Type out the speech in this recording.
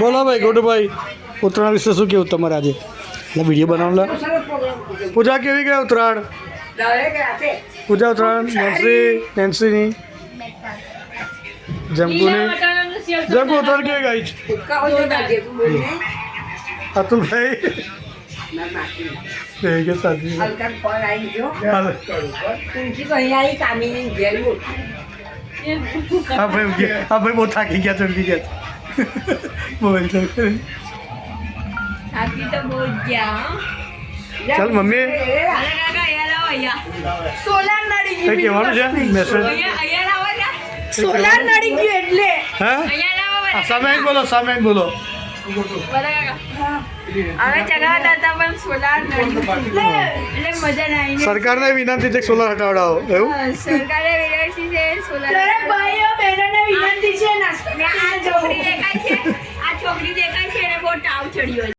બોલો ભાઈ ગોટુભાઈ, ઉત્તરાયણ વિશે શું કેવું તમારે આજે? એટલે વિડીયો બનાવલા. પૂજા કેવી ગઈ ઉત્તરાયણ? પૂજા ઉત્તરાયણ નેન્સીની જમકુની જમકુ ઉત્તરાયણ કેવી ગઈ છે? અતુલભાઈ કે સાથી હા ભાઈ બહુ થાકી ગયા ચમકી ગયા મોબાઈલ ચાલ મમ્મી સોલાર નડી કઈ કહેવાનું છે મેસેજ? સોલાર નડી ગયું એટલે હા સામે બોલો સામે બોલો. હવે ચગાવતા હતા પણ સોલાર નડી એટલે મજા ના આવી. સરકારને વિનંતી છે કે સોલાર હટાવડાવો એવું. સરકારે વિનંતી છે સોલાર. ભાઈઓ બહેનોને વિનંતી છે. આ છોકરી દેખાય છે એને બહુ તાવ ચડ્યો છે.